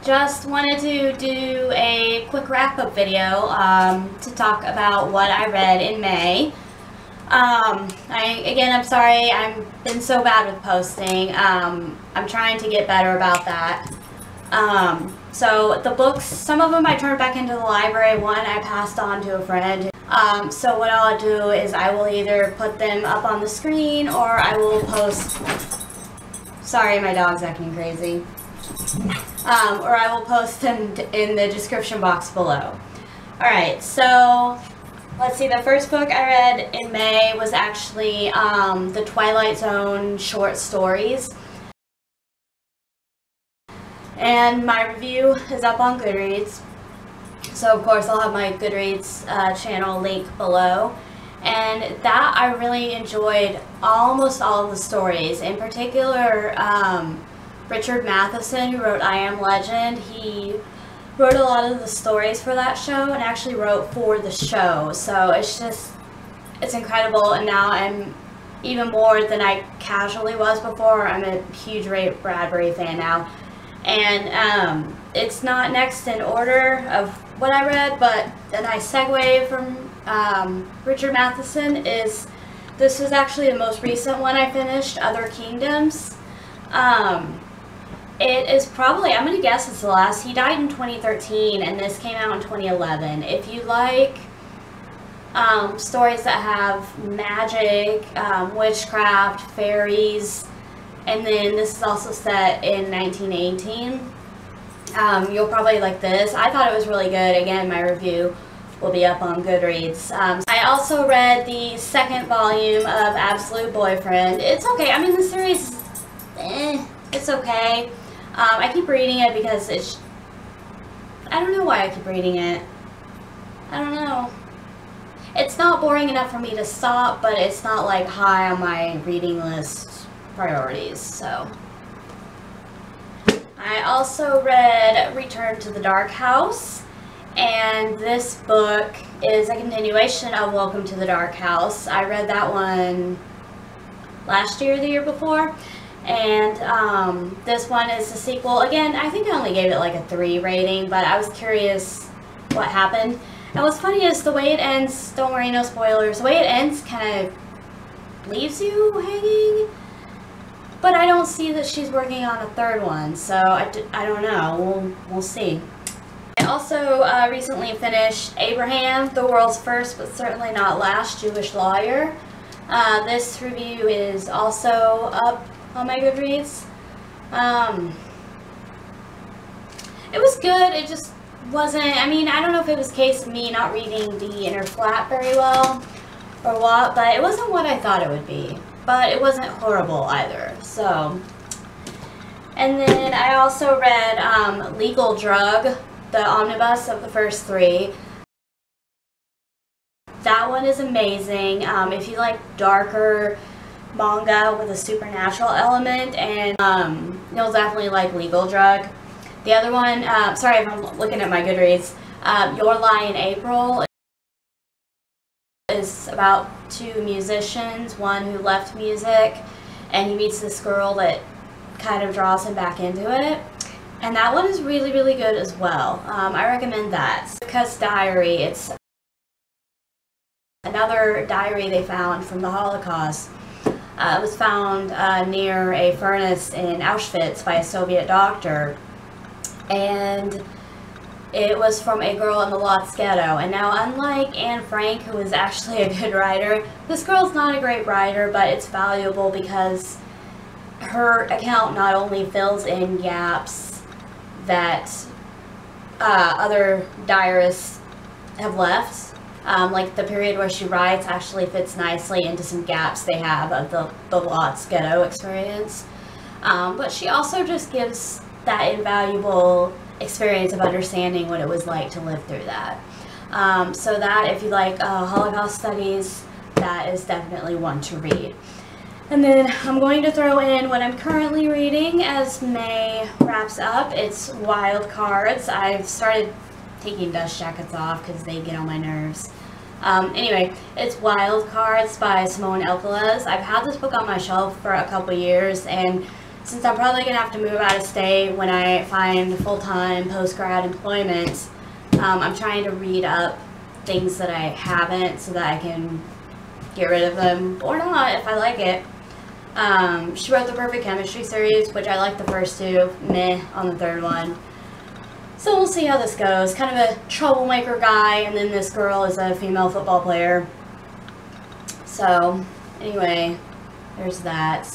Just wanted to do a quick wrap-up video to talk about what I read in May. I'm sorry I've been so bad with posting. I'm trying to get better about that. So the books, some of them I turned back into the library, one I passed on to a friend. So what I'll do is I will either put them up on the screen or I will post, sorry my dog's acting crazy, or I will post them in the description box below. Alright, so let's see, the first book I read in May was actually the Twilight Zone short stories. And my review is up on Goodreads. So of course I'll have my Goodreads channel link below. And that I really enjoyed almost all of the stories. In particular, Richard Matheson, who wrote I Am Legend, he wrote a lot of the stories for that show and actually wrote for the show. So it's incredible, and now I'm even more than I casually was before. I'm a huge Ray Bradbury fan now. And it's not next in order of what I read, but a nice segue from Richard Matheson is, this was actually the most recent one I finished, Other Kingdoms. It is probably, I'm going to guess it's the last. He died in 2013 and this came out in 2011. If you like stories that have magic, witchcraft, fairies, and then this is also set in 1918, you'll probably like this. I thought it was really good. Again, my review will be up on Goodreads. I also read the second volume of Absolute Boyfriend. It's okay. I mean, the series, it's okay. I keep reading it because I don't know why I keep reading it. I don't know. It's not boring enough for me to stop, but it's not like high on my reading list priorities. So I also read Return to the Dark House, and this book is a continuation of Welcome to the Dark House. I read that one last year or the year before, and this one is the sequel. Again, I think I only gave it like a 3 rating, but I was curious what happened. And what's funny is the way it ends, don't worry, no spoilers, the way it ends kind of leaves you hanging. But I don't see that she's working on a third one, so I don't know. We'll see. I also recently finished Abraham, the world's first but certainly not last Jewish lawyer. This review is also up on my Goodreads. It was good. It just wasn't, I mean, I don't know if it was a case of me not reading the inner flat very well or what, but it wasn't what I thought it would be. But it wasn't horrible either, so. And then I also read Legal Drug, the omnibus of the first 3. That one is amazing. If you like darker manga with a supernatural element, and you'll definitely like Legal Drug. The other one, sorry if I'm looking at my Goodreads, Your Lie in April is about 2 musicians, one who left music, and he meets this girl that kind of draws him back into it. And that one is really, really good as well. I recommend that. Because Diary, it's another diary they found from the Holocaust. It was found near a furnace in Auschwitz by a Soviet doctor. And it was from a girl in the Lodz ghetto. And now, unlike Anne Frank, who is actually a good writer, this girl's not a great writer, but it's valuable because her account not only fills in gaps that other diarists have left, like the period where she writes actually fits nicely into some gaps they have of the Lodz ghetto experience. But she also just gives that invaluable experience of understanding what it was like to live through that. So that, if you like Holocaust studies, that is definitely one to read. And then I'm going to throw in what I'm currently reading as May wraps up. It's Wild Cards. I've started taking dust jackets off because they get on my nerves. Anyway, it's Wild Cards by Simone Elkeles. I've had this book on my shelf for a couple years, and since I'm probably going to have to move out of state when I find full-time post-grad employment, I'm trying to read up things that I haven't so that I can get rid of them, or not if I like it. She wrote the Perfect Chemistry series, which I liked the first two, meh on the third one. So we'll see how this goes. Kind of a troublemaker guy, and then this girl is a female football player. So, anyway, there's that.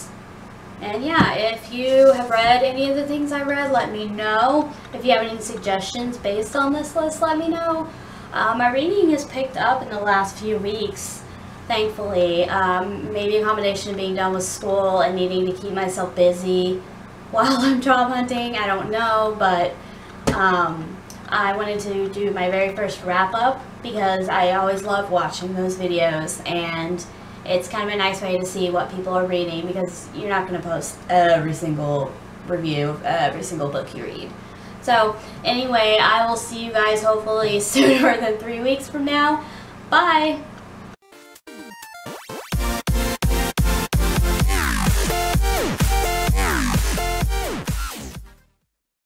And yeah, if you have read any of the things I read, let me know. If you have any suggestions based on this list, let me know. My reading has picked up in the last few weeks, thankfully. Maybe a combination of being done with school and needing to keep myself busy while I'm job hunting. I don't know, but I wanted to do my very first wrap-up because I always love watching those videos, and it's kind of a nice way to see what people are reading, because you're not going to post every single review of every single book you read. So anyway, I will see you guys hopefully sooner than 3 weeks from now. Bye!